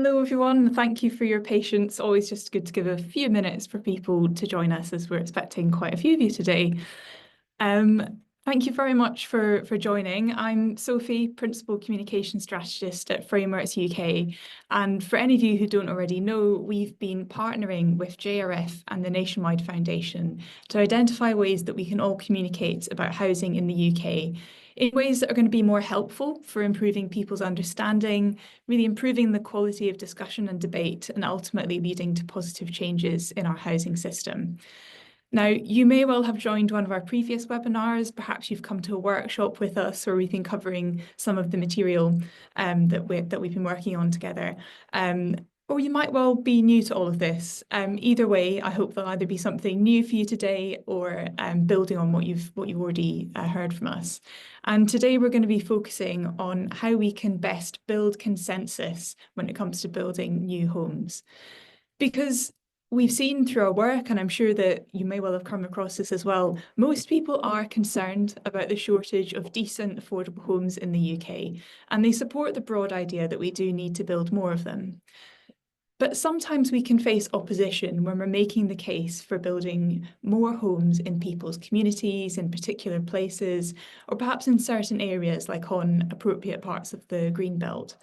Hello, everyone. Thank you for your patience. Always just good to give a few minutes for people to join us as we're expecting quite a few of you today. Thank you very much for joining. I'm Sophie, Principal Communication Strategist at Frameworks UK. And for any of you who don't already know, we've been partnering with JRF and the Nationwide Foundation to identify ways that we can all communicate about housing in the UK in ways that are going to be more helpful for improving people's understanding, really improving the quality of discussion and debate, and ultimately leading to positive changes in our housing system. Now, you may well have joined one of our previous webinars. Perhaps you've come to a workshop with us, or we've been covering some of the material that we've been working on together. Or you might well be new to all of this. Either way, I hope there'll either be something new for you today or building on what you've already heard from us. And today we're going to be focusing on how we can best build consensus when it comes to building new homes. Because we've seen through our work, and I'm sure that you may well have come across this as well, most people are concerned about the shortage of decent, affordable homes in the UK, and they support the broad idea that we do need to build more of them. But sometimes we can face opposition when we're making the case for building more homes in people's communities, in particular places, or perhaps in certain areas like on appropriate parts of the Green Belt.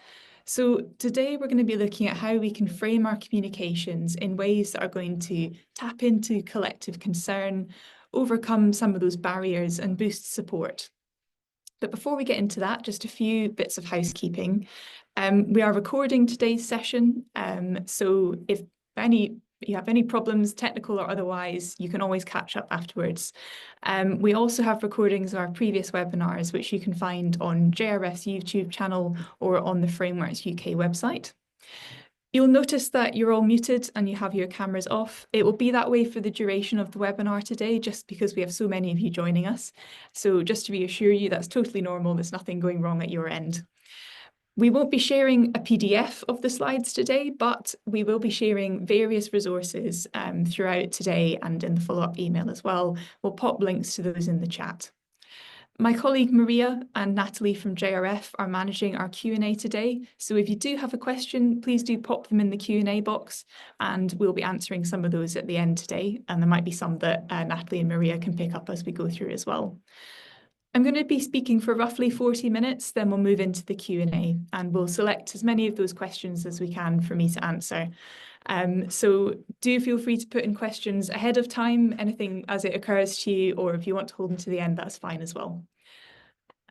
So today we're going to be looking at how we can frame our communications in ways that are going to tap into collective concern, overcome some of those barriers and boost support. But before we get into that, just a few bits of housekeeping. We are recording today's session, so if you have any problems, technical or otherwise, you can always catch up afterwards. We also have recordings of our previous webinars, which you can find on JRF's YouTube channel or on the Frameworks UK website. You'll notice that you're all muted and you have your cameras off. It will be that way for the duration of the webinar today, just because we have so many of you joining us. So just to reassure you, that's totally normal. There's nothing going wrong at your end. We won't be sharing a PDF of the slides today, but we will be sharing various resources throughout today and in the follow-up email as well. We'll pop links to those in the chat. My colleague Maria and Natalie from JRF are managing our Q&A today. So if you do have a question, please do pop them in the Q&A box and we'll be answering some of those at the end today. And there might be some that Natalie and Maria can pick up as we go through as well. I'm going to be speaking for roughly 40 minutes, then we'll move into the Q&A and we'll select as many of those questions as we can for me to answer. So do feel free to put in questions ahead of time, anything as it occurs to you, or if you want to hold them to the end, that's fine as well.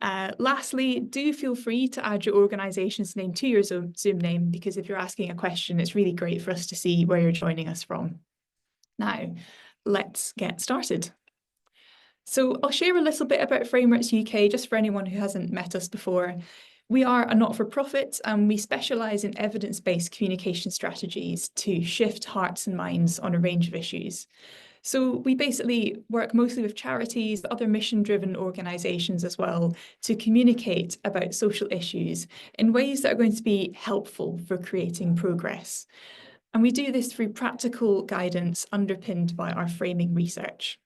Lastly, do feel free to add your organisation's name to your Zoom name, because if you're asking a question, it's really great for us to see where you're joining us from. Now, let's get started. So I'll share a little bit about Frameworks UK, just for anyone who hasn't met us before. We are a not-for-profit and we specialise in evidence-based communication strategies to shift hearts and minds on a range of issues. So we basically work mostly with charities, other mission-driven organisations as well, to communicate about social issues in ways that are going to be helpful for creating progress. And we do this through practical guidance underpinned by our framing research.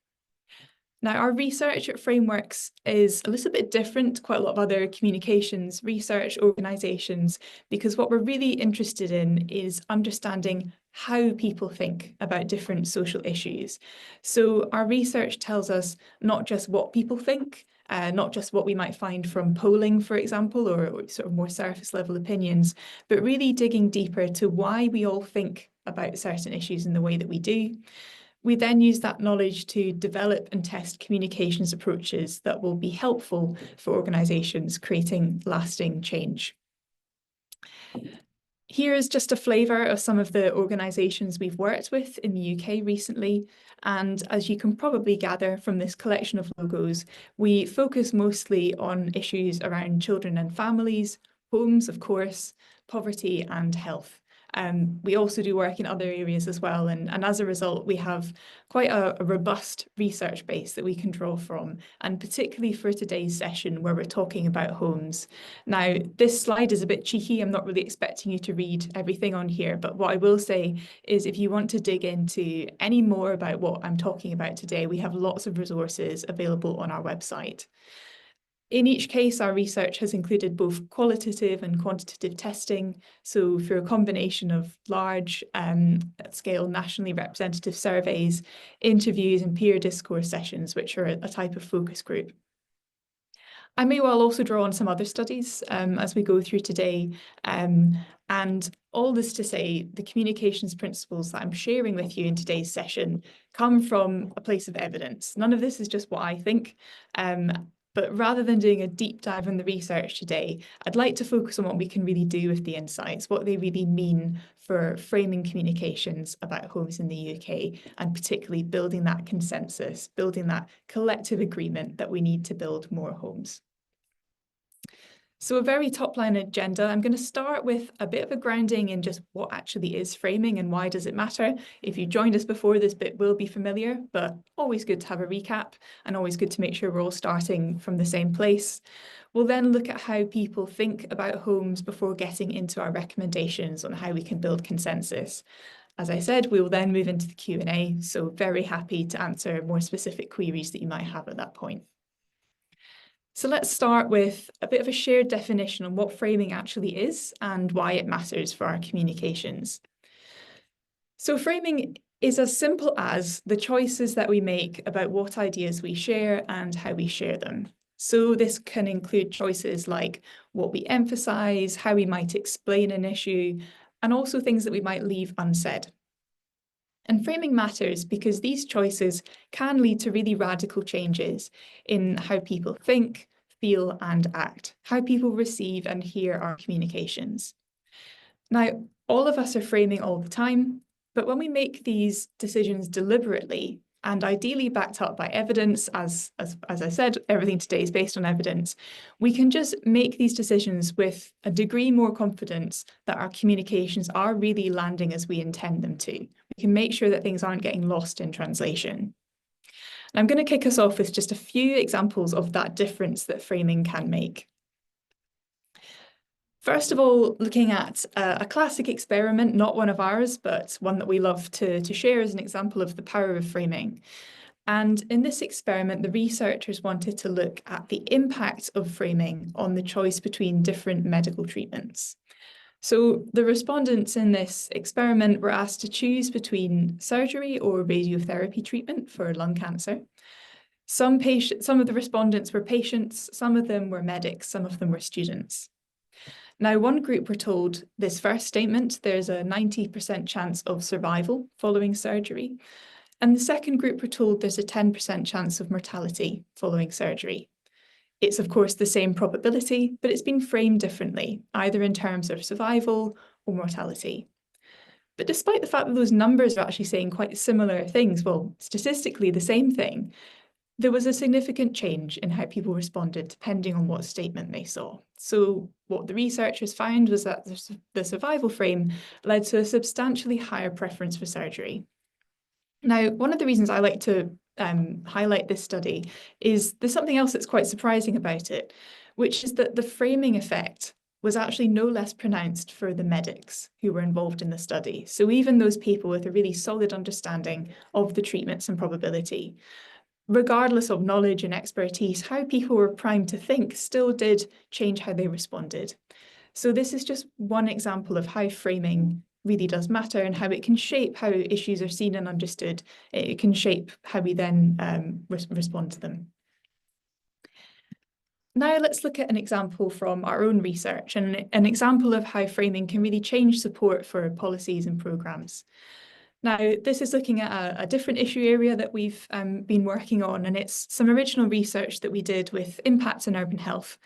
Now, our research at Frameworks is a little bit different to quite a lot of other communications research organisations, because what we're really interested in is understanding how people think about different social issues. So our research tells us not just what people think, not just what we might find from polling, for example, or sort of more surface level opinions, but really digging deeper to why we all think about certain issues in the way that we do. We then use that knowledge to develop and test communications approaches that will be helpful for organisations creating lasting change. Here is just a flavour of some of the organisations we've worked with in the UK recently. And as you can probably gather from this collection of logos, we focus mostly on issues around children and families, homes, of course, poverty and health. We also do work in other areas as well, and as a result we have quite a robust research base that we can draw from, and particularly for today's session where we're talking about homes. Now, this slide is a bit cheeky. I'm not really expecting you to read everything on here, but what I will say is if you want to dig into any more about what I'm talking about today, we have lots of resources available on our website. In each case, our research has included both qualitative and quantitative testing, so through a combination of large scale nationally representative surveys, interviews and peer discourse sessions, which are a type of focus group. I may well also draw on some other studies as we go through today. And all this to say, the communications principles that I'm sharing with you in today's session come from a place of evidence. None of this is just what I think. But rather than doing a deep dive on the research today, I'd like to focus on what we can really do with the insights, what they really mean for framing communications about homes in the UK, and particularly building that consensus, building that collective agreement that we need to build more homes. So a very top line agenda. I'm going to start with a bit of a grounding in just what actually is framing and why does it matter. If you joined us before, this bit will be familiar, but always good to have a recap and always good to make sure we're all starting from the same place. We'll then look at how people think about homes before getting into our recommendations on how we can build consensus. As I said, we will then move into the Q&A, so very happy to answer more specific queries that you might have at that point. So let's start with a bit of a shared definition on what framing actually is and why it matters for our communications. So framing is as simple as the choices that we make about what ideas we share and how we share them. So this can include choices like what we emphasize, how we might explain an issue, and also things that we might leave unsaid. And framing matters because these choices can lead to really radical changes in how people think, feel, and act, how people receive and hear our communications. Now, all of us are framing all the time, but when we make these decisions deliberately and ideally backed up by evidence, as I said, everything today is based on evidence, we can just make these decisions with a degree more confidence that our communications are really landing as we intend them to. We can make sure that things aren't getting lost in translation. And I'm going to kick us off with just a few examples of that difference that framing can make. First of all, looking at a classic experiment, not one of ours, but one that we love to share as an example of the power of framing. And in this experiment, the researchers wanted to look at the impact of framing on the choice between different medical treatments. So the respondents in this experiment were asked to choose between surgery or radiotherapy treatment for lung cancer. Some of the respondents were patients, some of them were medics, some of them were students. Now, one group were told this first statement, there's a 90% chance of survival following surgery. And the second group were told there's a 10% chance of mortality following surgery. It's, of course, the same probability, but it's been framed differently, either in terms of survival or mortality. But despite the fact that those numbers are actually saying quite similar things, well, statistically the same thing, there was a significant change in how people responded depending on what statement they saw. So what the researchers found was that the survival frame led to a substantially higher preference for surgery. Now, one of the reasons I like to highlight this study is there's something else that's quite surprising about it, which is that the framing effect was actually no less pronounced for the medics who were involved in the study. So even those people with a really solid understanding of the treatments and probability, regardless of knowledge and expertise, how people were primed to think still did change how they responded. So this is just one example of how framing really does matter and how it can shape how issues are seen and understood. It can shape how we then respond to them. Now let's look at an example from our own research and an example of how framing can really change support for policies and programmes. Now, this is looking at a different issue area that we've been working on, and it's some original research that we did with Impact on Urban Health.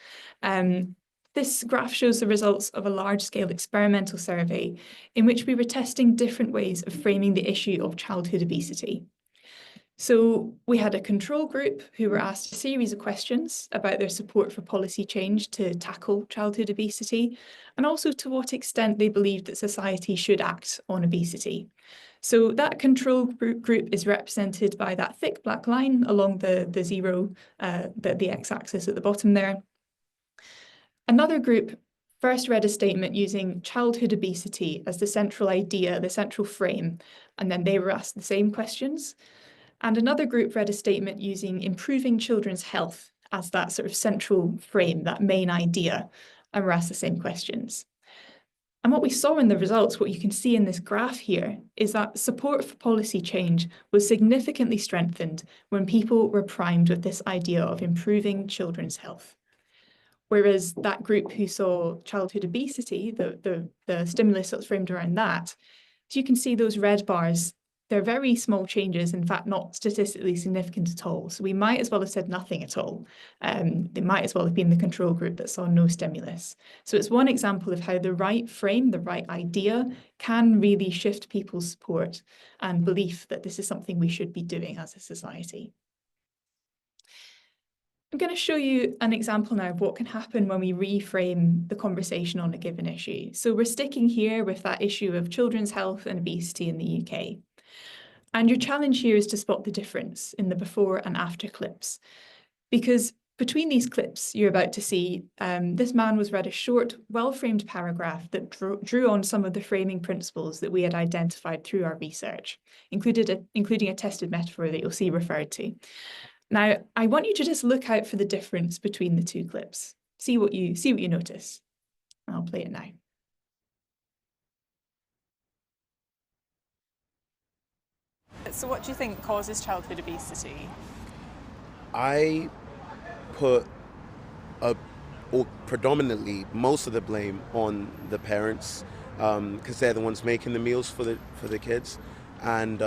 This graph shows the results of a large-scale experimental survey in which we were testing different ways of framing the issue of childhood obesity. So we had a control group who were asked a series of questions about their support for policy change to tackle childhood obesity, and also to what extent they believed that society should act on obesity. So that control group is represented by that thick black line along the zero, the x-axis at the bottom there. Another group first read a statement using childhood obesity as the central idea, the central frame, and then they were asked the same questions. And another group read a statement using improving children's health as that sort of central frame, that main idea, and we're asked the same questions. And what we saw in the results, what you can see in this graph here, is that support for policy change was significantly strengthened when people were primed with this idea of improving children's health. Whereas that group who saw childhood obesity, the stimulus that was framed around that, so you can see those red bars, they're very small changes, in fact, not statistically significant at all. So we might as well have said nothing at all. They might as well have been the control group that saw no stimulus. So it's one example of how the right frame, the right idea, can really shift people's support and belief that this is something we should be doing as a society. I'm going to show you an example now of what can happen when we reframe the conversation on a given issue. So we're sticking here with that issue of children's health and obesity in the UK. And your challenge here is to spot the difference in the before and after clips. Because between these clips you're about to see, this man was read a short, well-framed paragraph that drew on some of the framing principles that we had identified through our research, including a tested metaphor that you'll see referred to. Now, I want you to just look out for the difference between the two clips. See what you notice. I'll play it now. So what do you think causes childhood obesity? I put predominantly most of the blame on the parents because they're the ones making the meals for the kids. And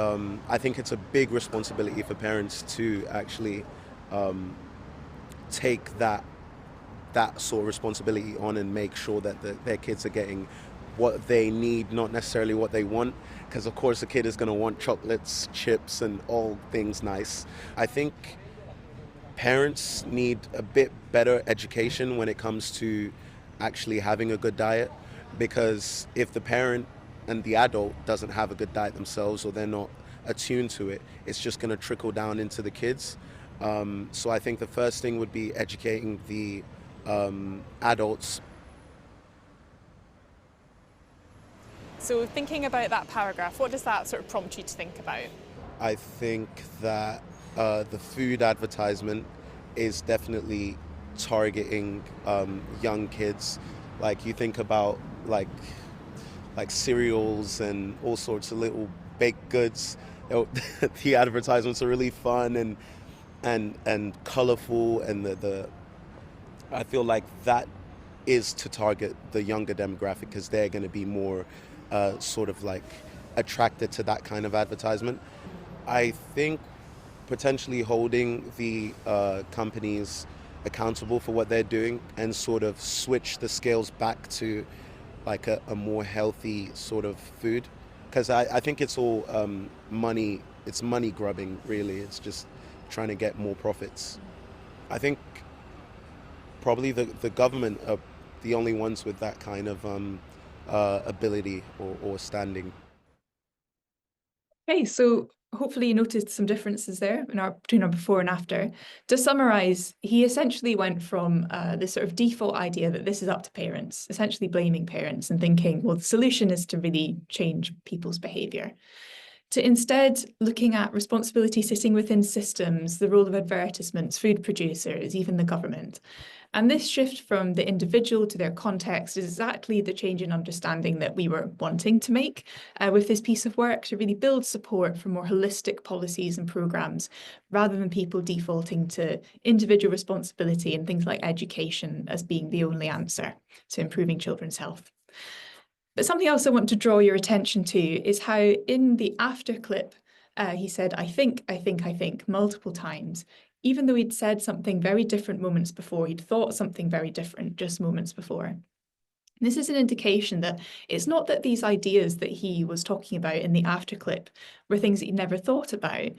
I think it's a big responsibility for parents to actually take that sort of responsibility on and make sure that their kids are getting what they need, not necessarily what they want. Because of course a kid is going to want chocolates, chips, and all things nice. I think parents need a bit better education when it comes to actually having a good diet, because if the parent and the adult doesn't have a good diet themselves, or they're not attuned to it, it's just going to trickle down into the kids. So I think the first thing would be educating the adults. So thinking about that paragraph, what does that sort of prompt you to think about? I think that the food advertisement is definitely targeting young kids. Like you think about like cereals and all sorts of little baked goods. The advertisements are really fun and colorful, and I feel like that is to target the younger demographic, because they're going to be more sort of like attracted to that kind of advertisement. I think potentially holding the companies accountable for what they're doing and sort of switch the scales back to like a more healthy sort of food, because I think it's all money. It's money grubbing, really. It's just trying to get more profits. I think probably the government are the only ones with that kind of ability or standing. Okay, so hopefully you noticed some differences there between our before and after. To summarise, he essentially went from this sort of default idea that this is up to parents, essentially blaming parents and thinking, well, the solution is to really change people's behaviour, to instead looking at responsibility sitting within systems, the role of advertisements, food producers, even the government. And this shift from the individual to their context is exactly the change in understanding that we were wanting to make with this piece of work, to really build support for more holistic policies and programmes, rather than people defaulting to individual responsibility and things like education as being the only answer to improving children's health. But something else I want to draw your attention to is how in the after clip, he said, I think, multiple times, even though he'd said something very different moments before, he'd thought something very different just moments before. This is an indication that it's not that these ideas that he was talking about in the after clip were things that he'd never thought about.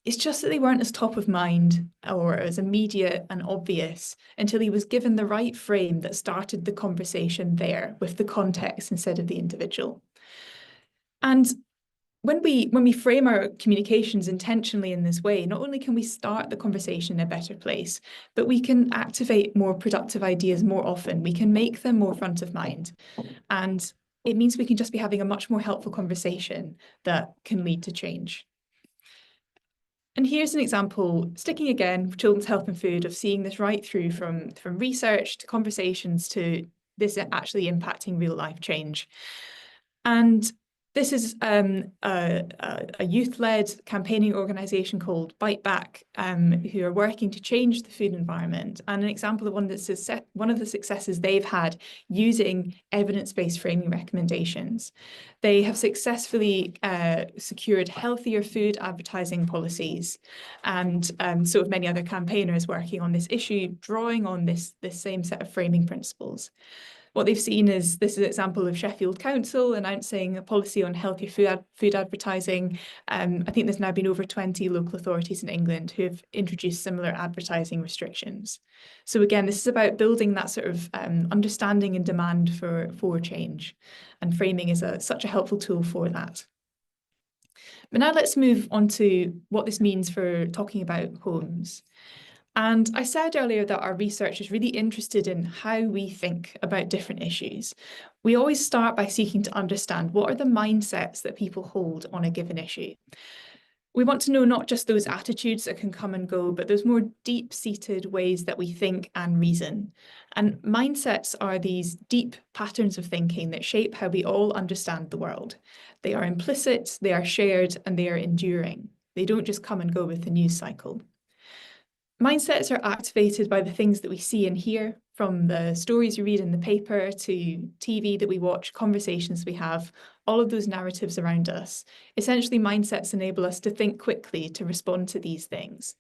It's just that they weren't as top of mind or as immediate and obvious until he was given the right frame that started the conversation there with the context instead of the individual. And when we frame our communications intentionally in this way, not only can we start the conversation in a better place, but we can activate more productive ideas more often. We can make them more front of mind. And it means we can just be having a much more helpful conversation that can lead to change. And here's an example, sticking again with children's health and food, of seeing this right through from research to conversations to this actually impacting real life change. And this is a youth-led campaigning organisation called Bite Back, who are working to change the food environment. And an example of one of the successes they've had using evidence-based framing recommendations. They have successfully secured healthier food advertising policies, and so have many other campaigners working on this issue, drawing on this same set of framing principles. What they've seen is, this is an example of Sheffield Council announcing a policy on healthier food advertising. I think there's now been over 20 local authorities in England who have introduced similar advertising restrictions. So again, this is about building that sort of understanding and demand for change. And framing is such a helpful tool for that. But now let's move on to what this means for talking about homes. And I said earlier that our research is really interested in how we think about different issues. We always start by seeking to understand what are the mindsets that people hold on a given issue. We want to know not just those attitudes that can come and go, but those more deep-seated ways that we think and reason. And mindsets are these deep patterns of thinking that shape how we all understand the world. They are implicit, they are shared, and they are enduring. They don't just come and go with the news cycle. Mindsets are activated by the things that we see and hear, from the stories you read in the paper to TV that we watch, conversations we have, all of those narratives around us. Essentially, mindsets enable us to think quickly, to respond to these things.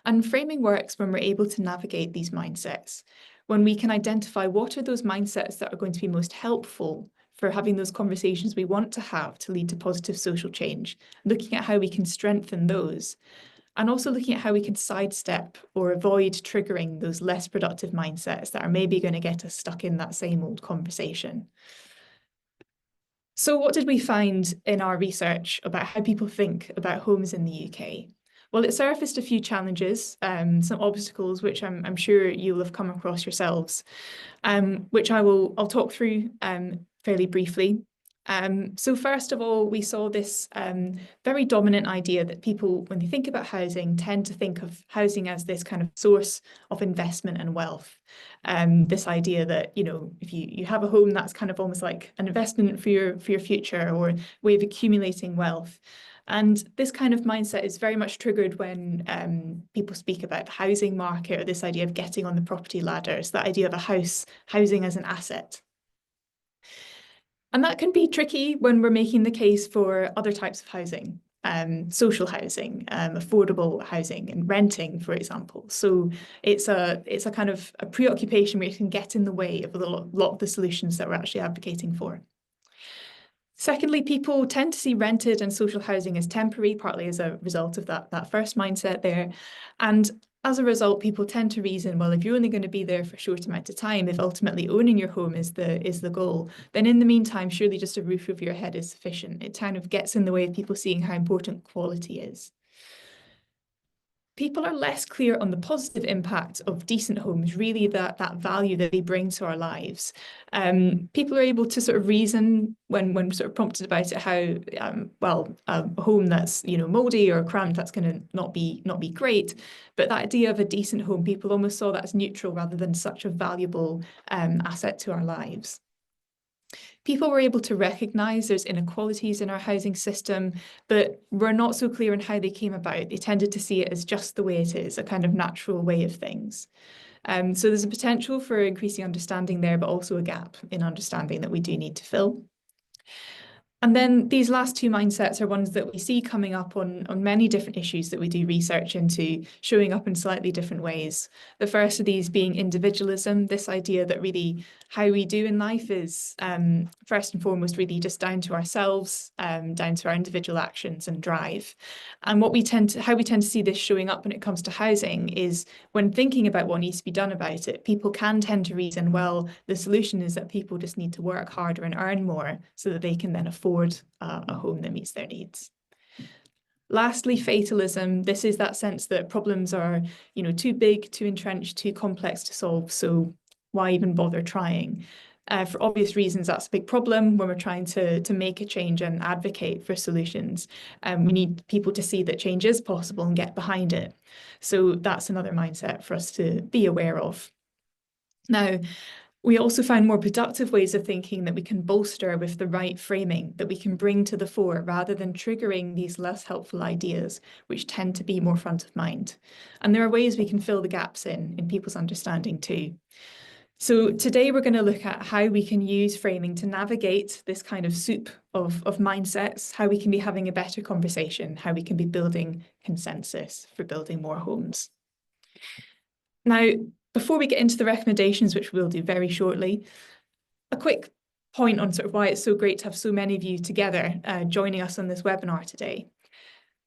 And framing works when we're able to navigate these mindsets, when we can identify what are those mindsets that are going to be most helpful for having those conversations we want to have to lead to positive social change, looking at how we can strengthen those. And also looking at how we can sidestep or avoid triggering those less productive mindsets that are maybe going to get us stuck in that same old conversation. So what did we find in our research about how people think about homes in the UK? Well, it surfaced a few challenges, some obstacles, which I'm sure you'll have come across yourselves, which I'll talk through fairly briefly. So first of all, we saw this very dominant idea that people, when they think about housing, tend to think of housing as this kind of source of investment and wealth. This idea that, you know, if you have a home, that's kind of almost like an investment for your future, or a way of accumulating wealth. And this kind of mindset is very much triggered when people speak about the housing market, or this idea of getting on the property ladder. So that idea of housing as an asset. And that can be tricky when we're making the case for other types of housing, social housing, affordable housing, and renting, for example. So it's a kind of a preoccupation where it can get in the way of a lot of the solutions that we're actually advocating for. Secondly, people tend to see rented and social housing as temporary, partly as a result of that first mindset there. And as a result, people tend to reason, well, if you're only going to be there for a short amount of time, if ultimately owning your home is the goal, then in the meantime, surely just a roof over your head is sufficient. It kind of gets in the way of people seeing how important quality is. People are less clear on the positive impact of decent homes, really that value that they bring to our lives. People are able to sort of reason when sort of prompted about it, how a home that's, you know, mouldy or cramped, that's going to not be great. But that idea of a decent home, people almost saw that as neutral rather than such a valuable asset to our lives. People were able to recognise there's inequalities in our housing system, but were not so clear on how they came about. They tended to see it as just the way it is, a kind of natural way of things. So there's a potential for increasing understanding there, but also a gap in understanding that we do need to fill. And then these last two mindsets are ones that we see coming up on many different issues that we do research into, showing up in slightly different ways. The first of these being individualism, this idea that really how we do in life is first and foremost really just down to ourselves, down to our individual actions and drive. And how we tend to see this showing up when it comes to housing is when thinking about what needs to be done about it, people can tend to reason, well, the solution is that people just need to work harder and earn more so that they can then afford a home that meets their needs. Lastly, fatalism. This is that sense that problems are, you know, too big, too entrenched, too complex to solve, so why even bother trying? For obvious reasons, that's a big problem when we're trying to make a change and advocate for solutions. We need people to see that change is possible and get behind it. So that's another mindset for us to be aware of. Now, we also find more productive ways of thinking that we can bolster with the right framing, that we can bring to the fore rather than triggering these less helpful ideas, which tend to be more front of mind. And there are ways we can fill the gaps in people's understanding too. So today we're going to look at how we can use framing to navigate this kind of soup of mindsets, how we can be having a better conversation, how we can be building consensus for building more homes. Now, before we get into the recommendations, which we'll do very shortly, a quick point on sort of why it's so great to have so many of you together joining us on this webinar today.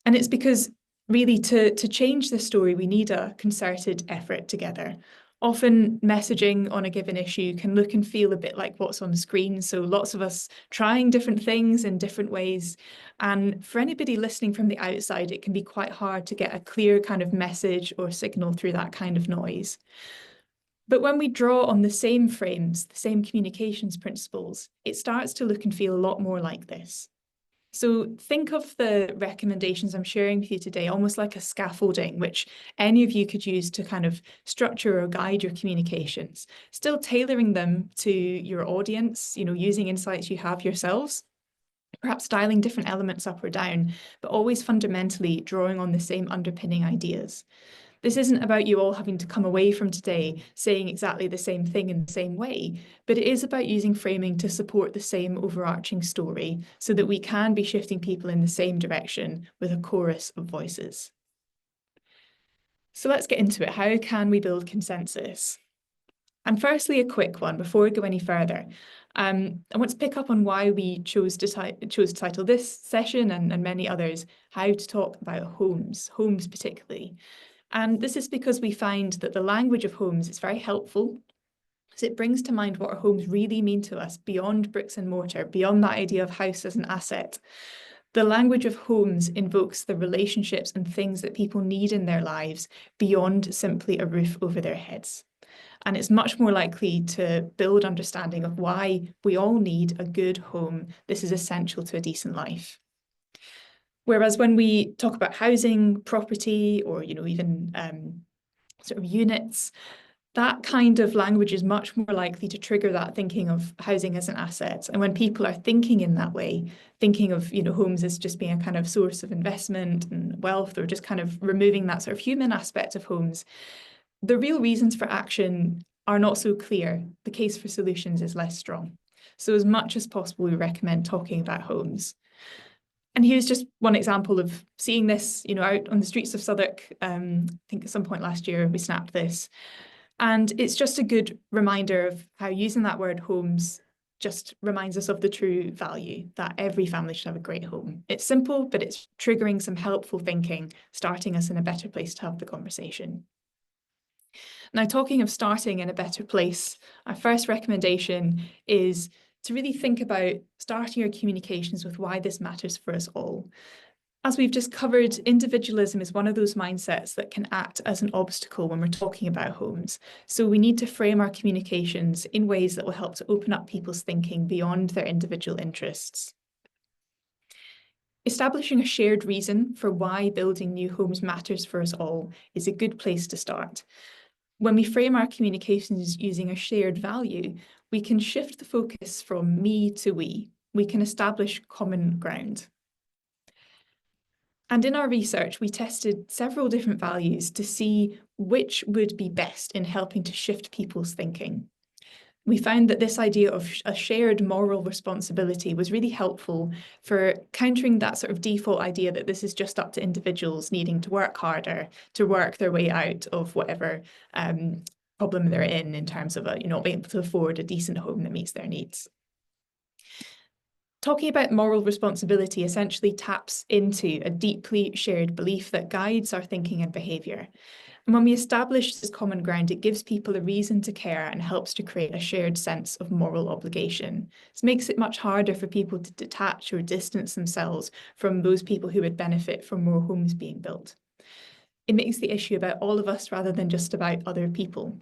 And it's because really to change this story, we need a concerted effort together. Often messaging on a given issue can look and feel a bit like what's on the screen. So lots of us trying different things in different ways. And for anybody listening from the outside, it can be quite hard to get a clear kind of message or signal through that kind of noise. But when we draw on the same frames, the same communications principles, it starts to look and feel a lot more like this. So think of the recommendations I'm sharing with you today almost like a scaffolding, which any of you could use to kind of structure or guide your communications, still tailoring them to your audience, using insights you have yourselves, perhaps dialing different elements up or down, but always fundamentally drawing on the same underpinning ideas. This isn't about you all having to come away from today saying exactly the same thing in the same way, but it is about using framing to support the same overarching story so that we can be shifting people in the same direction with a chorus of voices. So let's get into it. How can we build consensus? And firstly, a quick one before we go any further. I want to pick up on why we chose to title this session and many others, How to Talk About Homes particularly. And this is because we find that the language of homes is very helpful, as it brings to mind what our homes really mean to us beyond bricks and mortar, beyond that idea of house as an asset. The language of homes invokes the relationships and things that people need in their lives beyond simply a roof over their heads. And it's much more likely to build understanding of why we all need a good home. This is essential to a decent life. Whereas when we talk about housing, property, or even sort of units, that kind of language is much more likely to trigger that thinking of housing as an asset. And when people are thinking in that way, thinking of homes as just being a kind of source of investment and wealth, or just kind of removing that sort of human aspect of homes, the real reasons for action are not so clear. The case for solutions is less strong. So as much as possible, we recommend talking about homes. And here's just one example of seeing this, out on the streets of Southwark. I think at some point last year we snapped this. And it's just a good reminder of how using that word homes just reminds us of the true value that every family should have a great home. It's simple, but it's triggering some helpful thinking, starting us in a better place to have the conversation. Now, talking of starting in a better place, our first recommendation is to really think about starting your communications with why this matters for us all. As we've just covered, individualism is one of those mindsets that can act as an obstacle when we're talking about homes. So we need to frame our communications in ways that will help to open up people's thinking beyond their individual interests. Establishing a shared reason for why building new homes matters for us all is a good place to start. When we frame our communications using a shared value, we can shift the focus from me to we. We can establish common ground. And in our research, we tested several different values to see which would be best in helping to shift people's thinking. We found that this idea of a shared moral responsibility was really helpful for countering that sort of default idea that this is just up to individuals needing to work harder to work their way out of whatever problem they're in terms of not being able to afford a decent home that meets their needs. Talking about moral responsibility essentially taps into a deeply shared belief that guides our thinking and behaviour. And when we establish this common ground, it gives people a reason to care and helps to create a shared sense of moral obligation. This makes it much harder for people to detach or distance themselves from those people who would benefit from more homes being built. It makes the issue about all of us rather than just about other people.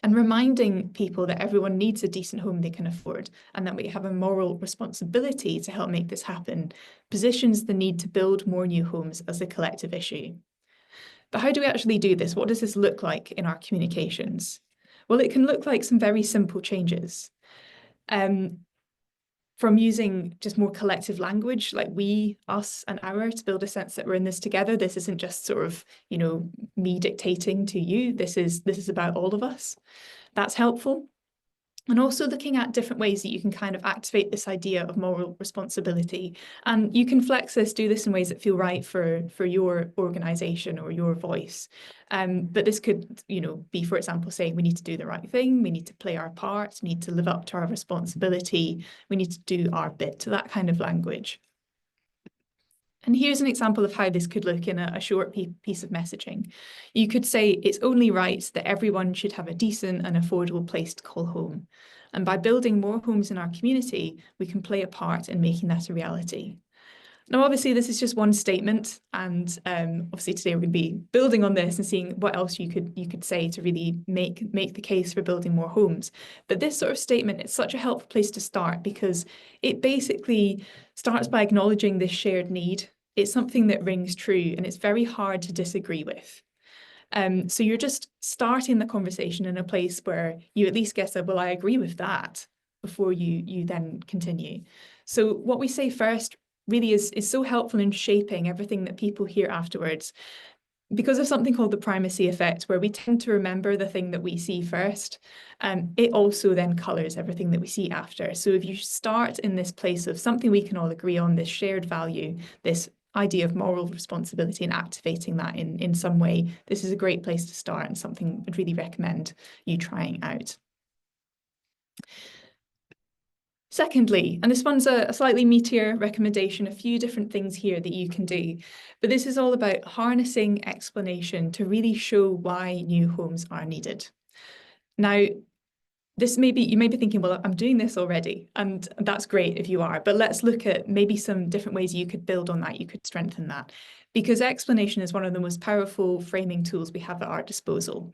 and reminding people that everyone needs a decent home they can afford and that we have a moral responsibility to help make this happen positions the need to build more new homes as a collective issue. But how do we actually do this? What does this look like in our communications? Well, it can look like some very simple changes. From using just more collective language, like we, us, and our, to build a sense that we're in this together. This isn't just sort of, me dictating to you. This is about all of us. That's helpful. And also looking at different ways that you can kind of activate this idea of moral responsibility. And you can flex this, do this in ways that feel right for your organisation or your voice. But this could, be, for example, saying we need to do the right thing, we need to play our part, we need to live up to our responsibility, we need to do our bit, to that kind of language. And here's an example of how this could look in a short piece of messaging. You could say it's only right that everyone should have a decent and affordable place to call home. And by building more homes in our community, we can play a part in making that a reality. Now, obviously, this is just one statement, and obviously today we're going to be building on this and seeing what else you could say to really make the case for building more homes. But this sort of statement is such a helpful place to start because it basically starts by acknowledging this shared need. It's something that rings true, and it's very hard to disagree with. So you're just starting the conversation in a place where you at least get well, I agree with that, before you then continue. So what we say first really is so helpful in shaping everything that people hear afterwards, because of something called the primacy effect, where we tend to remember the thing that we see first. It also then colours everything that we see after. So if you start in this place of something we can all agree on, this shared value, this idea of moral responsibility, and activating that in some way, this is a great place to start and something I'd really recommend you trying out. Secondly, and this one's a slightly meatier recommendation, a few different things here that you can do, but this is all about harnessing explanation to really show why new homes are needed. Now, you may be thinking, well, I'm doing this already, and that's great if you are, but let's look at maybe some different ways you could build on that, you could strengthen that, because explanation is one of the most powerful framing tools we have at our disposal.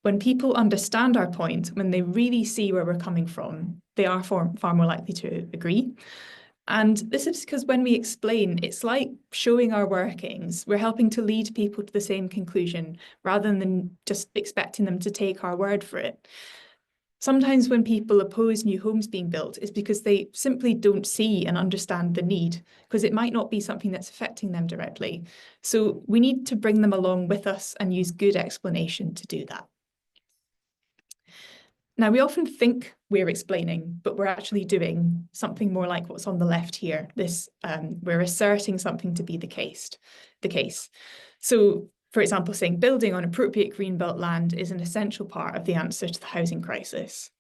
When people understand our point, when they really see where we're coming from, they are far more likely to agree. And this is because when we explain, it's like showing our workings. We're helping to lead people to the same conclusion rather than just expecting them to take our word for it. Sometimes when people oppose new homes being built, it's because they simply don't see and understand the need, because it might not be something that's affecting them directly. So we need to bring them along with us and use good explanation to do that. Now, we often think we're explaining, but we're actually doing something more like what's on the left here. We're asserting something to be the case. So, for example, saying building on appropriate greenbelt land is an essential part of the answer to the housing crisis.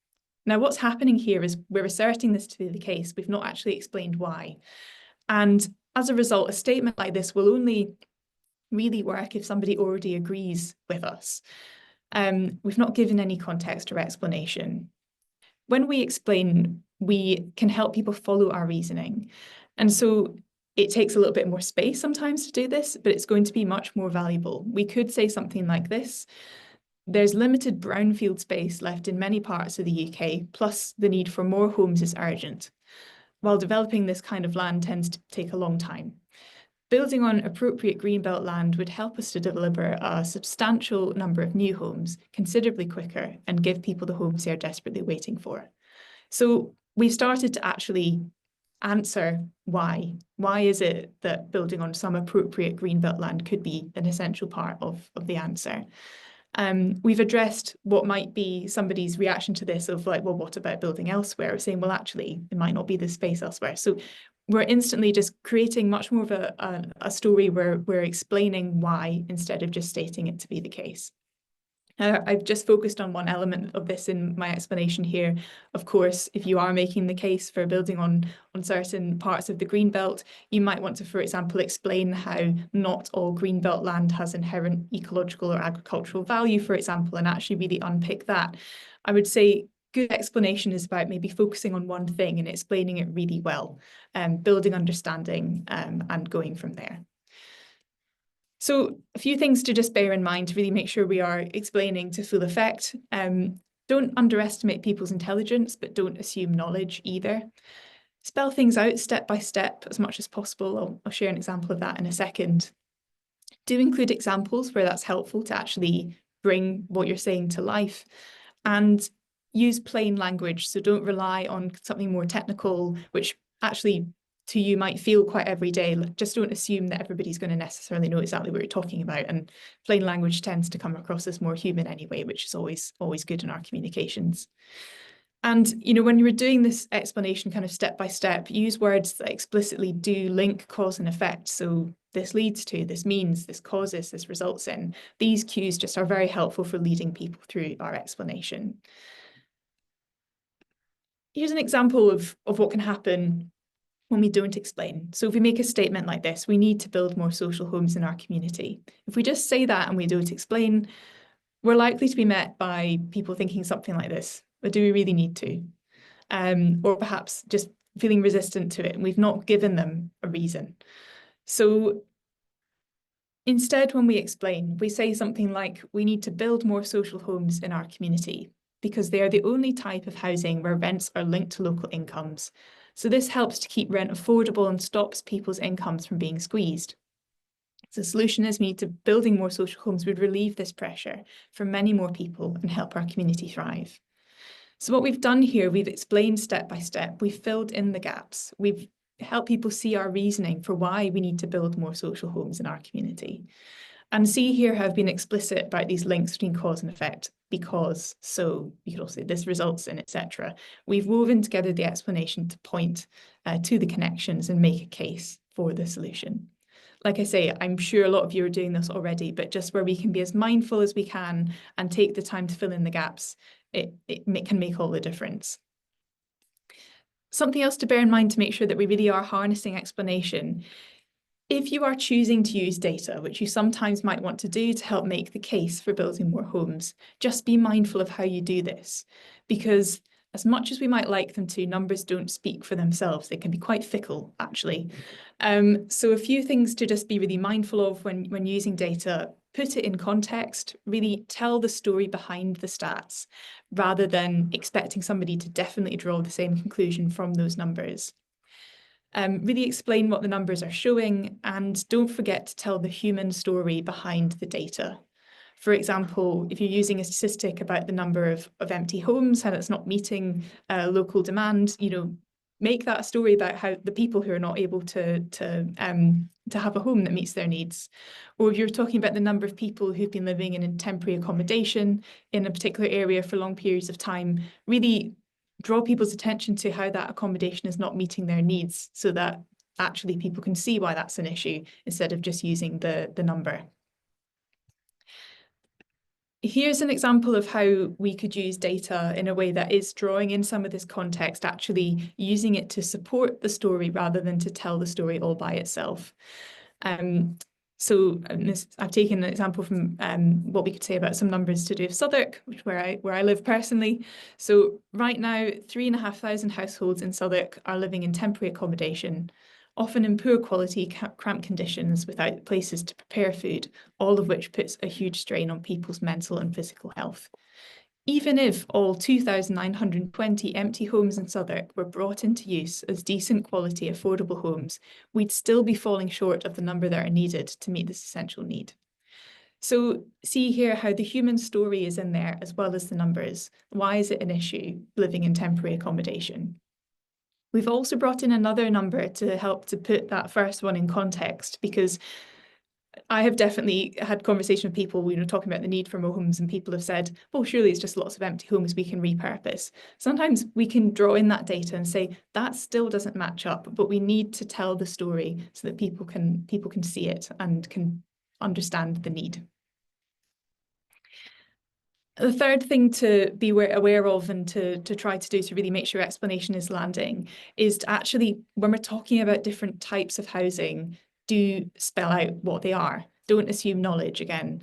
Now, what's happening here is we're asserting this to be the case. We've not actually explained why. And as a result, a statement like this will only really work if somebody already agrees with us. We've not given any context or explanation. When we explain, we can help people follow our reasoning. And so it takes a little bit more space sometimes to do this, but it's going to be much more valuable. We could say something like this: there's limited brownfield space left in many parts of the UK, plus the need for more homes is urgent, while developing this kind of land tends to take a long time. Building on appropriate greenbelt land would help us to deliver a substantial number of new homes considerably quicker and give people the homes they're desperately waiting for. So we've started to actually answer why. Why is it that building on some appropriate greenbelt land could be an essential part of the answer? We've addressed what might be somebody's reaction to this of like, well, what about building elsewhere? Saying, well, actually, there might not be the space elsewhere. So we're instantly just creating much more of a story where we're explaining why instead of just stating it to be the case. I've just focused on one element of this in my explanation here. Of course, if you are making the case for building on certain parts of the Greenbelt, you might want to, for example, explain how not all Greenbelt land has inherent ecological or agricultural value, for example, and actually really unpick that. I would say good explanation is about maybe focusing on one thing and explaining it really well, building understanding and going from there. So a few things to just bear in mind to really make sure we are explaining to full effect. Don't underestimate people's intelligence, but don't assume knowledge either. Spell things out step by step as much as possible. I'll share an example of that in a second. Do include examples where that's helpful to actually bring what you're saying to life, and use plain language. So don't rely on something more technical, which actually to you might feel quite everyday. Just don't assume that everybody's going to necessarily know exactly what you're talking about. And plain language tends to come across as more human anyway, which is always good in our communications. And, you know, when you were doing this explanation kind of step by step, use words that explicitly do link cause and effect. So this leads to, this means, this causes, this results in. These cues just are very helpful for leading people through our explanation. Here's an example of what can happen when we don't explain. So if we make a statement like this, we need to build more social homes in our community. If we just say that and we don't explain, we're likely to be met by people thinking something like this: but do we really need to? Or perhaps just feeling resistant to it, and we've not given them a reason. So instead, when we explain, we say something like, we need to build more social homes in our community because they are the only type of housing where rents are linked to local incomes. So this helps to keep rent affordable and stops people's incomes from being squeezed. So the solution is we need to building more social homes would relieve this pressure for many more people and help our community thrive. So what we've done here, we've explained step by step, we've filled in the gaps, we've helped people see our reasoning for why we need to build more social homes in our community. And see here how I've been explicit about these links between cause and effect: because, so, you could also say this results in, etc. We've woven together the explanation to point to the connections and make a case for the solution. Like I say, I'm sure a lot of you are doing this already, but just where we can be as mindful as we can and take the time to fill in the gaps, it can make all the difference. Something else to bear in mind to make sure that we really are harnessing explanation: if you are choosing to use data, which you sometimes might want to do to help make the case for building more homes, just be mindful of how you do this, because as much as we might like them to, numbers don't speak for themselves. They can be quite fickle, actually. So a few things to just be really mindful of when using data: put it in context, really tell the story behind the stats, rather than expecting somebody to definitely draw the same conclusion from those numbers. Really explain what the numbers are showing, and don't forget to tell the human story behind the data. For example, if you're using a statistic about the number of empty homes and it's not meeting local demand, you know, make that a story about how the people who are not able to have a home that meets their needs. Or if you're talking about the number of people who've been living in temporary accommodation in a particular area for long periods of time, really draw people's attention to how that accommodation is not meeting their needs, so that actually people can see why that's an issue instead of just using the number. Here's an example of how we could use data in a way that is drawing in some of this context, actually using it to support the story rather than to tell the story all by itself. So I've taken an example from what we could say about some numbers to do with Southwark, which where I live personally. So right now, 3,500 households in Southwark are living in temporary accommodation, often in poor quality, cramped conditions, without places to prepare food, all of which puts a huge strain on people's mental and physical health. Even if all 2,920 empty homes in Southwark were brought into use as decent quality, affordable homes, we'd still be falling short of the number that are needed to meet this essential need. So see here how the human story is in there as well as the numbers. Why is it an issue living in temporary accommodation? We've also brought in another number to help to put that first one in context, because I have definitely had conversations with people, you know, talking about the need for more homes, and people have said, well, surely it's just lots of empty homes we can repurpose. Sometimes we can draw in that data and say that still doesn't match up, but we need to tell the story so that people can see it and can understand the need. The third thing to be aware of and to try to do to really make sure explanation is landing is to actually, when we're talking about different types of housing, do spell out what they are. don't assume knowledge again,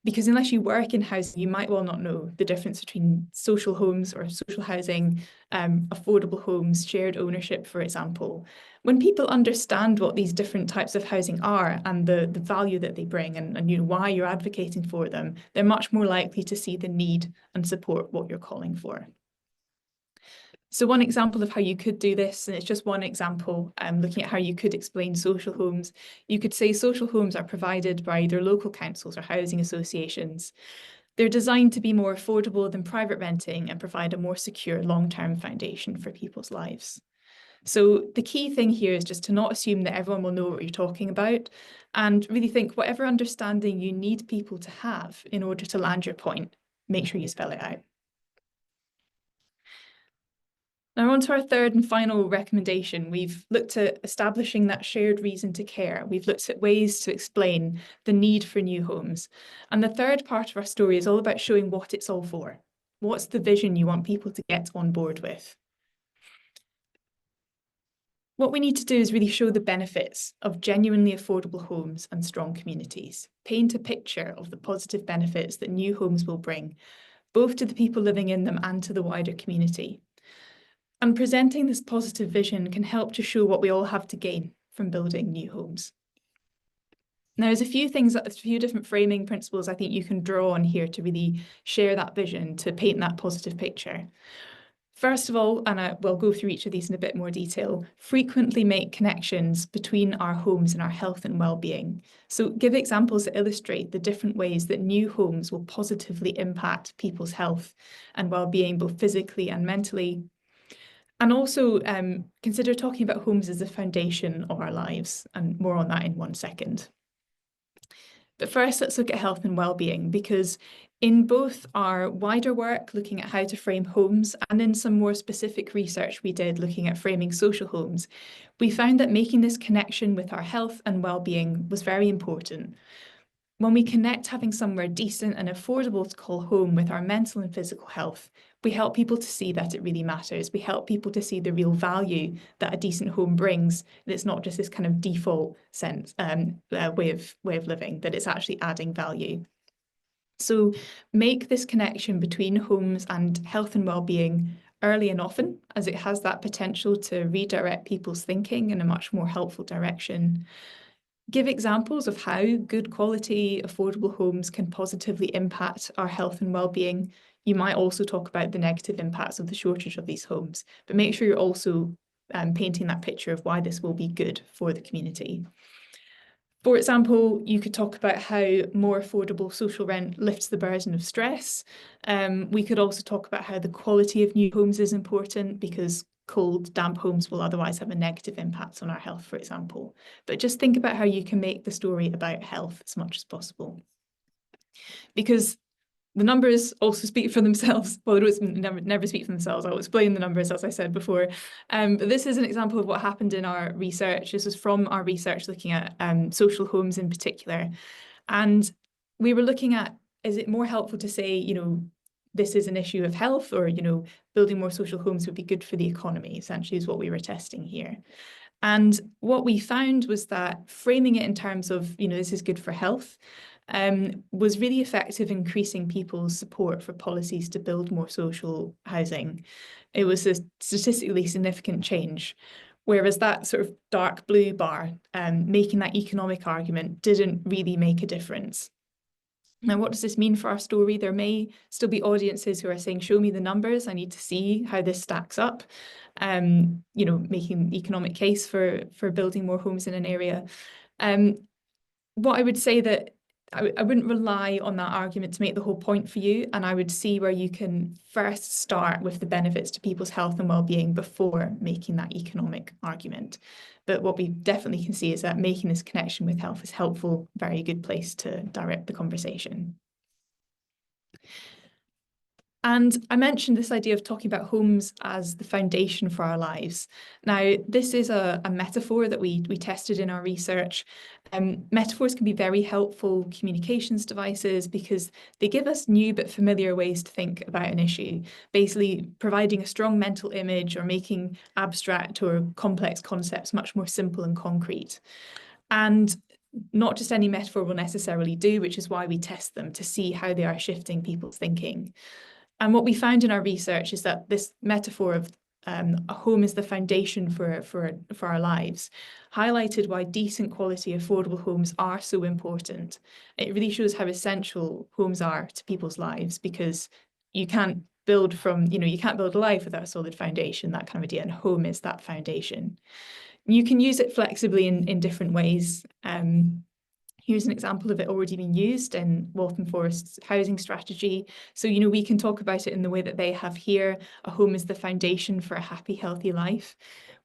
because unless you work in housing, you might well not know the difference between social homes or social housing, affordable homes, shared ownership, for example. When people understand what these different types of housing are and the value that they bring and you know why you're advocating for them, they're much more likely to see the need and support what you're calling for. So one example of how you could do this, and it's just one example, looking at how you could explain social homes, you could say social homes are provided by either local councils or housing associations. They're designed to be more affordable than private renting and provide a more secure long-term foundation for people's lives. So the key thing here is just to not assume that everyone will know what you're talking about, and really think whatever understanding you need people to have in order to land your point, make sure you spell it out. Now on to our third and final recommendation. We've looked at establishing that shared reason to care. We've looked at ways to explain the need for new homes. And the third part of our story is all about showing what it's all for. What's the vision you want people to get on board with? What we need to do is really show the benefits of genuinely affordable homes and strong communities. Paint a picture of the positive benefits that new homes will bring, both to the people living in them and to the wider community. And presenting this positive vision can help to show what we all have to gain from building new homes. Now, there's a few different framing principles I think you can draw on here to really share that vision, to paint that positive picture. First of all, and I will go through each of these in a bit more detail, frequently make connections between our homes and our health and well-being. So give examples that illustrate the different ways that new homes will positively impact people's health and well-being, both physically and mentally. And also consider talking about homes as the foundation of our lives, and more on that in 1 second. But first, let's look at health and well-being, because in both our wider work looking at how to frame homes and in some more specific research we did looking at framing social homes, we found that making this connection with our health and well-being was very important. When we connect having somewhere decent and affordable to call home with our mental and physical health, we help people to see that it really matters. We help people to see the real value that a decent home brings. And it's not just this kind of default sense, way of living, that it's actually adding value. So make this connection between homes and health and well-being early and often, as it has that potential to redirect people's thinking in a much more helpful direction. Give examples of how good quality, affordable homes can positively impact our health and well-being. You might also talk about the negative impacts of the shortage of these homes, but make sure you're also painting that picture of why this will be good for the community. For example, you could talk about how more affordable social rent lifts the burden of stress. We could also talk about how the quality of new homes is important, because cold, damp homes will otherwise have a negative impact on our health, for example. But just think about how you can make the story about health as much as possible. Because the numbers also speak for themselves. Well, they don't never speak for themselves. I'll explain the numbers, as I said before. But this is an example of what happened in our research. This was from our research looking at social homes in particular. And we were looking at, is it more helpful to say, you know, this is an issue of health, or, you know, building more social homes would be good for the economy, essentially, is what we were testing here. And what we found was that framing it in terms of, you know, this is good for health, was really effective in increasing people's support for policies to build more social housing. It was a statistically significant change, whereas that sort of dark blue bar, making that economic argument, didn't really make a difference. Now, what does this mean for our story? There may still be audiences who are saying, show me the numbers, I need to see how this stacks up. You know, making the economic case for building more homes in an area. What I would say that I wouldn't rely on that argument to make the whole point for you, and I would see where you can first start with the benefits to people's health and well-being before making that economic argument. But what we definitely can see is that making this connection with health is helpful, very good place to direct the conversation. And I mentioned this idea of talking about homes as the foundation for our lives. Now, this is a metaphor that we tested in our research. Metaphors can be very helpful communications devices because they give us new but familiar ways to think about an issue, basically providing a strong mental image or making abstract or complex concepts much more simple and concrete. And not just any metaphor will necessarily do, which is why we test them to see how they are shifting people's thinking. And what we found in our research is that this metaphor of a home is the foundation for our lives highlighted why decent quality, affordable homes are so important. It really shows how essential homes are to people's lives, because you can't build you can't build a life without a solid foundation, that kind of idea, and home is that foundation. You can use it flexibly in different ways. Here's an example of it already being used in Waltham Forest's housing strategy. So, we can talk about it in the way that they have here. A home is the foundation for a happy, healthy life.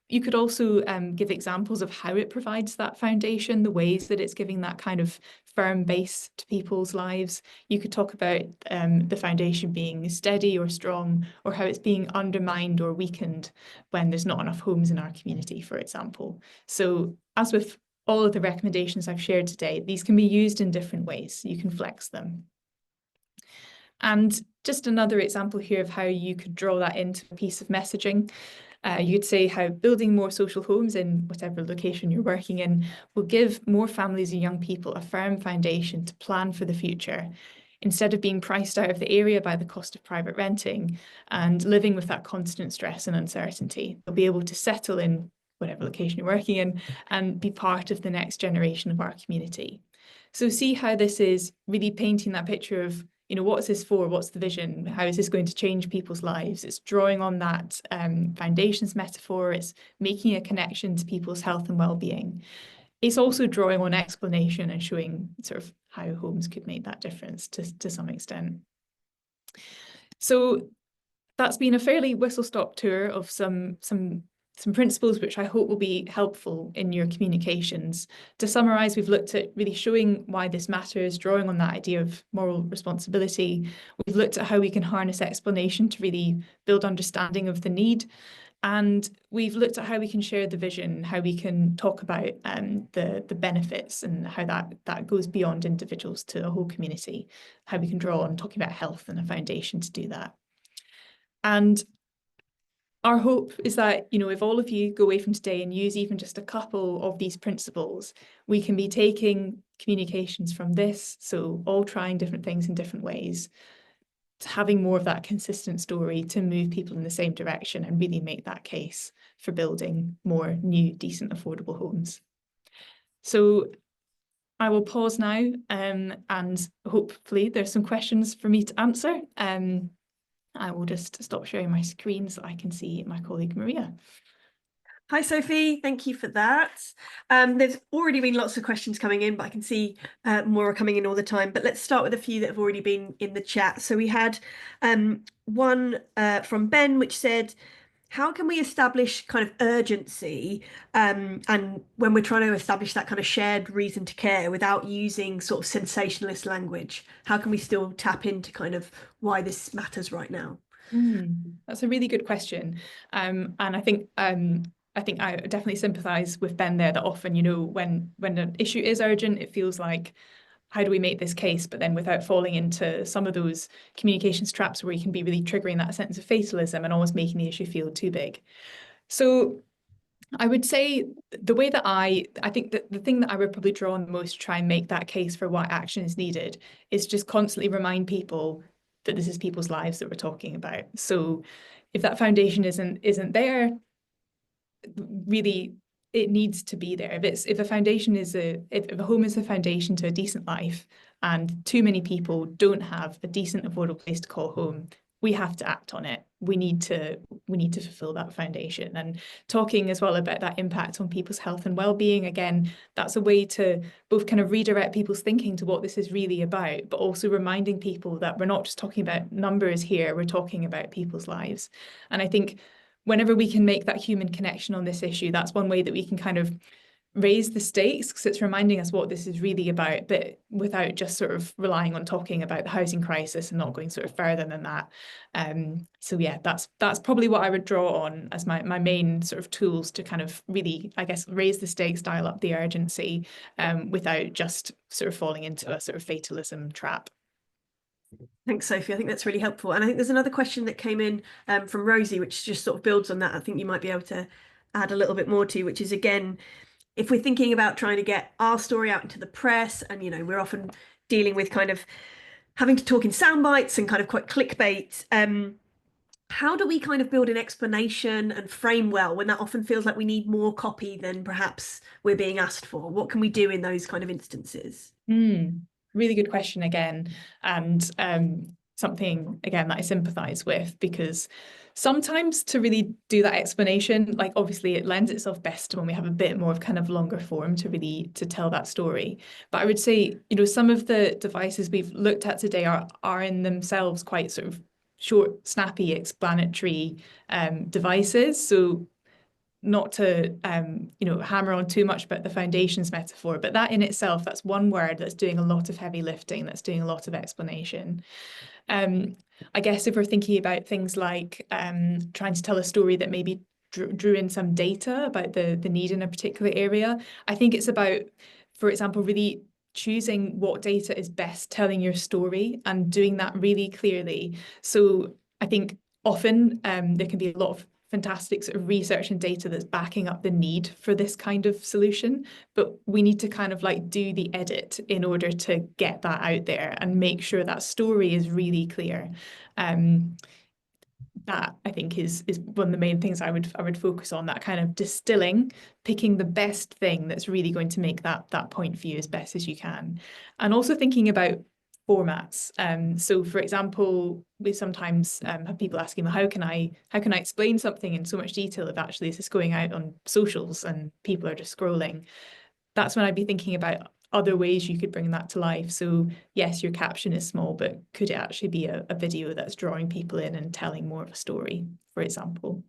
You could also give examples of how it provides that foundation, the ways that it's giving that kind of firm base to people's lives. You could talk about the foundation being steady or strong, or how it's being undermined or weakened when there's not enough homes in our community, for example. So as with all of the recommendations I've shared today, these can be used in different ways. You can flex them. And just another example here of how you could draw that into a piece of messaging. You could say how building more social homes in whatever location you're working in will give more families and young people a firm foundation to plan for the future, instead of being priced out of the area by the cost of private renting and living with that constant stress and uncertainty. They'll be able to settle in whatever location you're working in and be part of the next generation of our community. So see how this is really painting that picture of, what's this for? What's the vision? How is this going to change people's lives? It's drawing on that foundations metaphor. It's making a connection to people's health and well-being. It's also drawing on explanation and showing sort of how homes could make that difference to some extent. So that's been a fairly whistle-stop tour of some principles which I hope will be helpful in your communications. To summarise, we've looked at really showing why this matters, drawing on that idea of moral responsibility. We've looked at how we can harness explanation to really build understanding of the need. And we've looked at how we can share the vision, how we can talk about the benefits and how that goes beyond individuals to a whole community, how we can draw on talking about health and a foundation to do that. And our hope is that, if all of you go away from today and use even just a couple of these principles, we can be taking communications from this, so all trying different things in different ways, to having more of that consistent story to move people in the same direction and really make that case for building more new, decent, affordable homes. So I will pause now and hopefully there's some questions for me to answer. I will just stop sharing my screen so I can see my colleague Maria. Hi, Sophie. Thank you for that. There's already been lots of questions coming in, but I can see more are coming in all the time. But let's start with a few that have already been in the chat. So we had one from Ben, which said, how can we establish kind of urgency and when we're trying to establish that kind of shared reason to care without using sort of sensationalist language? How can we still tap into kind of why this matters right now? That's a really good question. And I think I definitely sympathise with Ben there, that often, when an issue is urgent, it feels like, how do we make this case? But then without falling into some of those communications traps where you can be really triggering that sense of fatalism and almost making the issue feel too big. So I would say the way that I think that the thing that I would probably draw on the most to try and make that case for why action is needed is just constantly remind people that this is people's lives that we're talking about. So if that foundation isn't there, really it needs to be there. If a foundation is if a home is a foundation to a decent life and too many people don't have a decent, affordable place to call home, we have to act on it. We need to fulfill that foundation. And talking as well about that impact on people's health and well-being, again, that's a way to both kind of redirect people's thinking to what this is really about, but also reminding people that we're not just talking about numbers here, we're talking about people's lives. And I think whenever we can make that human connection on this issue, that's one way that we can kind of raise the stakes, because it's reminding us what this is really about, but without just sort of relying on talking about the housing crisis and not going sort of further than that. So yeah, that's probably what I would draw on as my main sort of tools to kind of really, I guess, raise the stakes, dial up the urgency, without just sort of falling into a sort of fatalism trap. Thanks, Sophie. I think that's really helpful. And I think there's another question that came in from Rosie, which just sort of builds on that. I think you might be able to add a little bit more to, which is, again, if we're thinking about trying to get our story out into the press, and we're often dealing with kind of having to talk in sound bites and kind of quite clickbait, how do we kind of build an explanation and frame well when that often feels like we need more copy than perhaps we're being asked for? What can we do in those kind of instances? Really good question again, and something again that I sympathize with, because sometimes to really do that explanation, like obviously it lends itself best to when we have a bit more of kind of longer form to tell that story. But I would say, some of the devices we've looked at today are in themselves quite sort of short, snappy, explanatory devices. So not to hammer on too much about the foundations metaphor, but that in itself, that's one word that's doing a lot of heavy lifting, that's doing a lot of explanation. I guess if we're thinking about things like trying to tell a story that maybe drew in some data about the need in a particular area, I think it's about, for example, really choosing what data is best telling your story and doing that really clearly. So I think often there can be a lot of fantastic sort of research and data that's backing up the need for this kind of solution, but we need to kind of like do the edit in order to get that out there and make sure that story is really clear. That I think is one of the main things I would focus on, that kind of distilling, picking the best thing that's really going to make that point for you as best as you can, and also thinking about formats. So for example, we sometimes have people asking, well, how can I explain something in so much detail if actually this is going out on socials and people are just scrolling? That's when I'd be thinking about other ways you could bring that to life. So yes, your caption is small, but could it actually be a video that's drawing people in and telling more of a story, for example?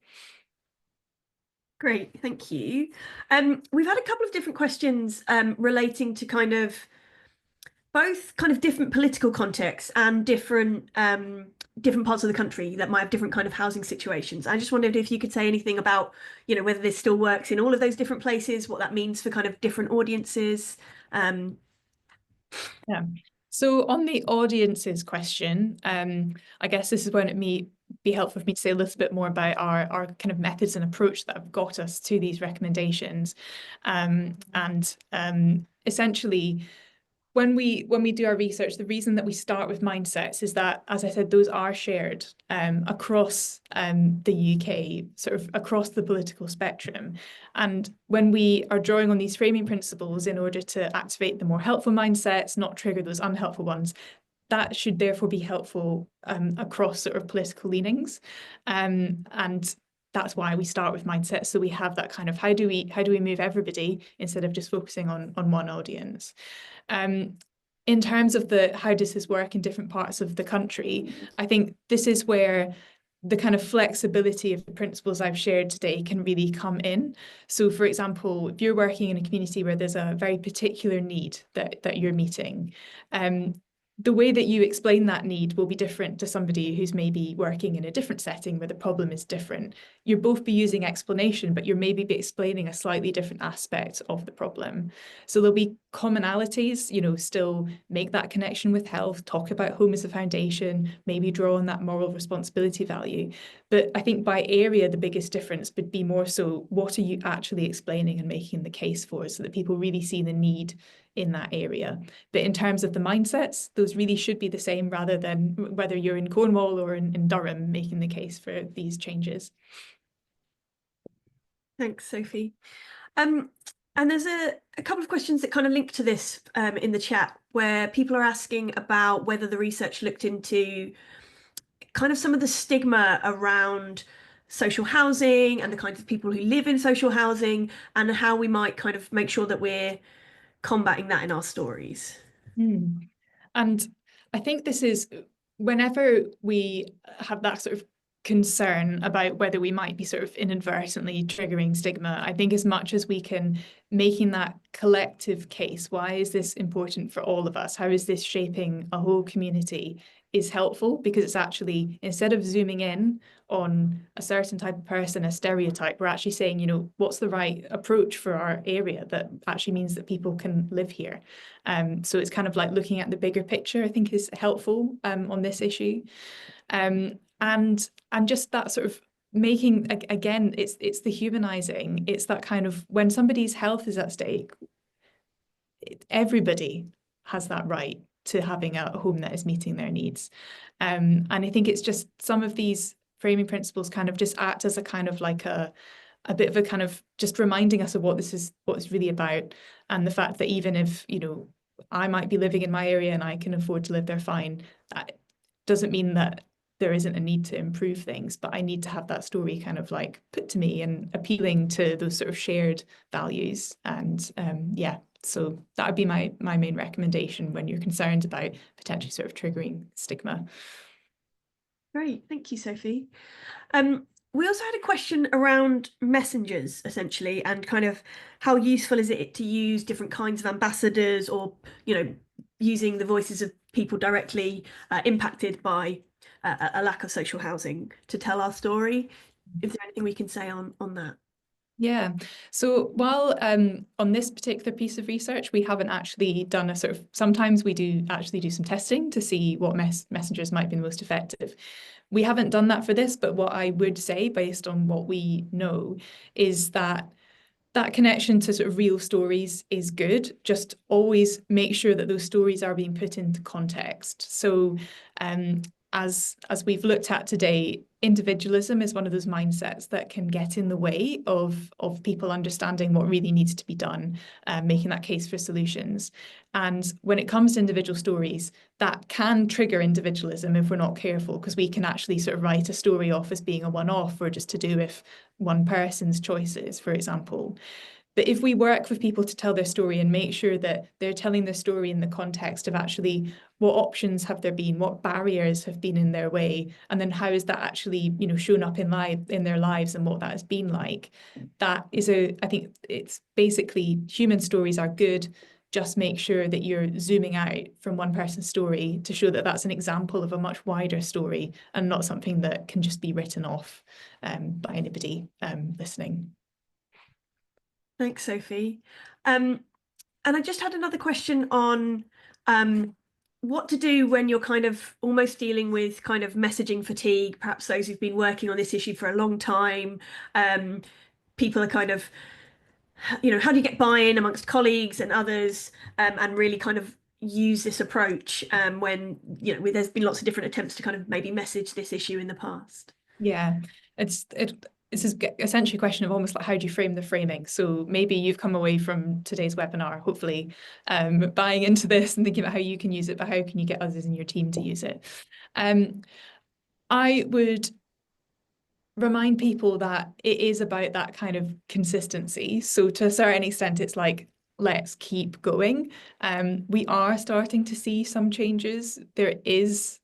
Great, thank you. We've had a couple of different questions relating to kind of both kind of different political contexts and different parts of the country that might have different kind of housing situations. I just wondered if you could say anything about, whether this still works in all of those different places, what that means for kind of different audiences. Yeah. So on the audiences question, I guess this is when it may be helpful for me to say a little bit more about our kind of methods and approach that have got us to these recommendations. Essentially, when we do our research, the reason that we start with mindsets is that, as I said, those are shared across the UK, sort of across the political spectrum. And when we are drawing on these framing principles in order to activate the more helpful mindsets, not trigger those unhelpful ones, that should therefore be helpful across sort of political leanings. And that's why we start with mindsets. So we have that kind of how do we move everybody instead of just focusing on one audience. In terms of how does this work in different parts of the country, I think this is where the kind of flexibility of the principles I've shared today can really come in. So for example, if you're working in a community where there's a very particular need that you're meeting, the way that you explain that need will be different to somebody who's maybe working in a different setting where the problem is different. You'll both be using explanation, but you're maybe explaining a slightly different aspect of the problem. So there'll be commonalities, still make that connection with health, talk about home as a foundation, maybe draw on that moral responsibility value. But I think by area, the biggest difference would be more so what are you actually explaining and making the case for, so that people really see the need in that area. But in terms of the mindsets, those really should be the same, rather than whether you're in Cornwall or in Durham making the case for these changes. Thanks, Sophie. And there's a couple of questions that kind of link to this in the chat, where people are asking about whether the research looked into kind of some of the stigma around social housing and the kinds of people who live in social housing, and how we might kind of make sure that we're combating that in our stories. And I think this is, whenever we have that sort of concern about whether we might be sort of inadvertently triggering stigma, I think as much as we can making that collective case, why is this important for all of us? How is this shaping a whole community? Is helpful, because it's actually, instead of zooming in on a certain type of person, a stereotype, we're actually saying, what's the right approach for our area that actually means that people can live here. So it's kind of like looking at the bigger picture, I think, is helpful on this issue. And just that sort of making, again, it's the humanizing. It's that kind of, when somebody's health is at stake, everybody has that right to having a home that is meeting their needs. And I think it's just some of these framing principles kind of just act as a kind of like a bit of a kind of just reminding us of what it's really about, and the fact that even if, you know, I might be living in my area and I can afford to live there fine, that doesn't mean that there isn't a need to improve things, but I need to have that story kind of like put to me and appealing to those sort of shared values. And yeah, so that would be my main recommendation when you're concerned about potentially sort of triggering stigma. Great, thank you, Sophie. We also had a question around messengers, essentially, and kind of how useful is it to use different kinds of ambassadors, or, you know, using the voices of people directly impacted by a lack of social housing to tell our story. Is there anything we can say on that? Yeah, so while on this particular piece of research, we haven't actually done a sort of, sometimes we do actually do some testing to see what messengers might be the most effective. We haven't done that for this, but what I would say, based on what we know, is that that connection to sort of real stories is good. Just always make sure that those stories are being put into context. So as we've looked at today, individualism is one of those mindsets that can get in the way of people understanding what really needs to be done, making that case for solutions. And when it comes to individual stories, that can trigger individualism if we're not careful, because we can actually sort of write a story off as being a one-off or just to do with one person's choices, for example. But if we work with people to tell their story and make sure that they're telling their story in the context of actually what options have there been, what barriers have been in their way, and then how is that actually, you know, shown up in their lives and what that has been like, that is I think it's basically, human stories are good. Just make sure that you're zooming out from one person's story to show that that's an example of a much wider story and not something that can just be written off by anybody listening. Thanks, Sophie. And I just had another question on what to do when you're kind of almost dealing with kind of messaging fatigue, perhaps those who've been working on this issue for a long time. People are kind of, you know, how do you get buy-in amongst colleagues and others, and really kind of use this approach when, you know, there's been lots of different attempts to kind of maybe message this issue in the past? Yeah, this is essentially a question of almost like, how do you frame the framing? So maybe you've come away from today's webinar, hopefully, buying into this and thinking about how you can use it, but how can you get others in your team to use it? I would remind people that it is about that kind of consistency. So to a certain extent, it's like, let's keep going. We are starting to see some changes. There is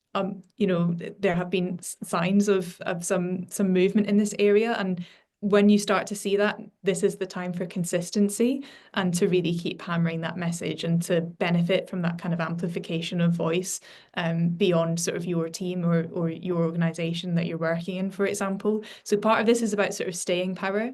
you know, there have been signs of some movement in this area, and when you start to see that, this is the time for consistency and to really keep hammering that message and to benefit from that kind of amplification of voice beyond sort of your team or your organization that you're working in, for example. So part of this is about sort of staying power.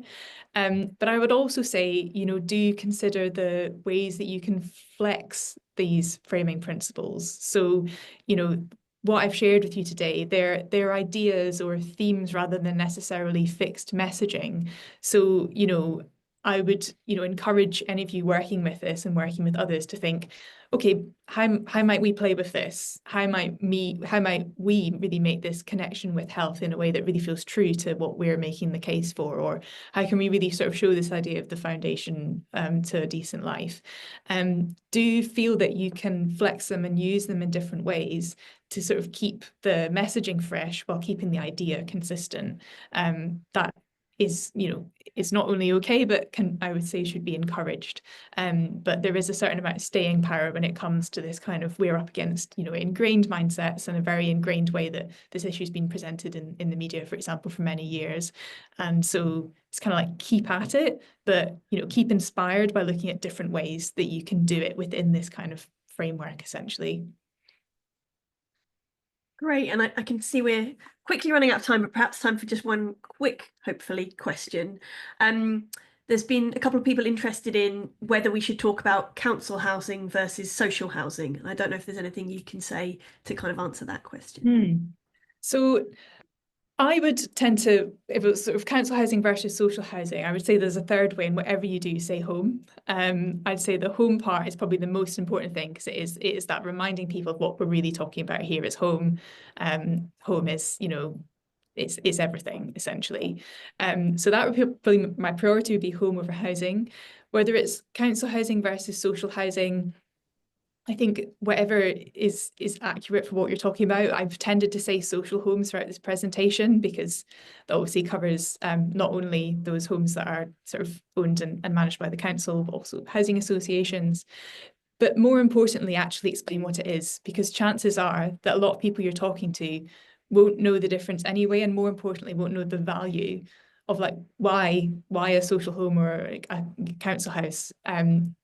But I would also say, you know, do consider the ways that you can flex these framing principles. So, you know, what I've shared with you today, they're ideas or themes rather than necessarily fixed messaging. So, you know, I would, you know, encourage any of you working with this and working with others to think, okay, how might we play with this? How might we really make this connection with health in a way that really feels true to what we're making the case for? Or how can we really sort of show this idea of the foundation to a decent life? Do you feel that you can flex them and use them in different ways to sort of keep the messaging fresh while keeping the idea consistent? That is, you know, it's not only okay, but I would say should be encouraged. But there is a certain amount of staying power when it comes to this kind of, we're up against, you know, ingrained mindsets and a very ingrained way that this issue has been presented in the media, for example, for many years. And so it's kind of like, keep at it, but, you know, keep inspired by looking at different ways that you can do it within this kind of framework, essentially. Great, and I can see we're quickly running out of time, but perhaps time for just one quick, hopefully, question. There's been a couple of people interested in whether we should talk about council housing versus social housing. And I don't know if there's anything you can say to kind of answer that question. So I would tend to, if it was sort of council housing versus social housing, I would say there's a third way, and whatever you do, say home. I'd say the home part is probably the most important thing, because it is that reminding people of what we're really talking about here is home. Home is, you know, it's everything essentially. So that would be probably my priority, would be home over housing. Whether it's council housing versus social housing, I think whatever is accurate for what you're talking about. I've tended to say social homes throughout this presentation, because that obviously covers not only those homes that are sort of owned and managed by the council, but also housing associations. But more importantly, actually explain what it is, because chances are that a lot of people you're talking to won't know the difference anyway, and more importantly, won't know the value of like why a social home or a council house.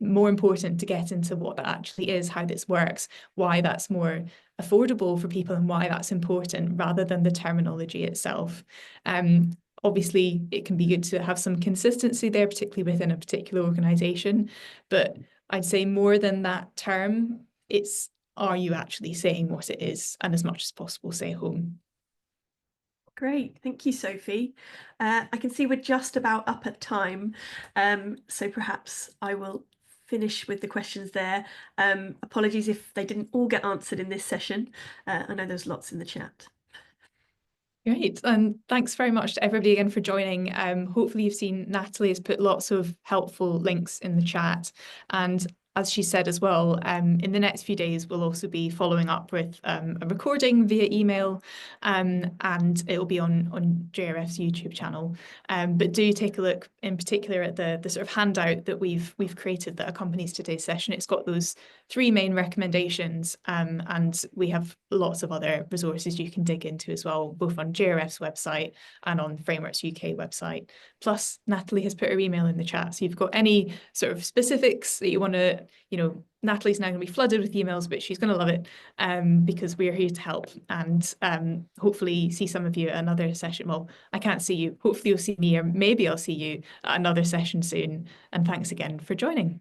More important to get into what that actually is, how this works, why that's more affordable for people, and why that's important, rather than the terminology itself. Obviously, it can be good to have some consistency there, particularly within a particular organisation, but I'd say more than that term, it's, are you actually saying what it is, and as much as possible say home. Great, thank you, Sophie. I can see we're just about up at time, so perhaps I will finish with the questions there. Apologies if they didn't all get answered in this session. I know there's lots in the chat. Great, and thanks very much to everybody again for joining. Hopefully you've seen Natalie has put lots of helpful links in the chat, and as she said as well, in the next few days we'll also be following up with a recording via email, and it'll be on JRF's YouTube channel. But do take a look in particular at the sort of handout that we've created that accompanies today's session. It's got those 3 main recommendations, and we have lots of other resources you can dig into as well, both on JRF's website and on Frameworks UK website. Plus, Natalie has put her email in the chat, so you've got any sort of specifics that you want to, you know, Natalie's now going to be flooded with emails, but she's going to love it, because we're here to help, and hopefully see some of you at another session. Well, I can't see you. Hopefully you'll see me, or maybe I'll see you at another session soon. And thanks again for joining.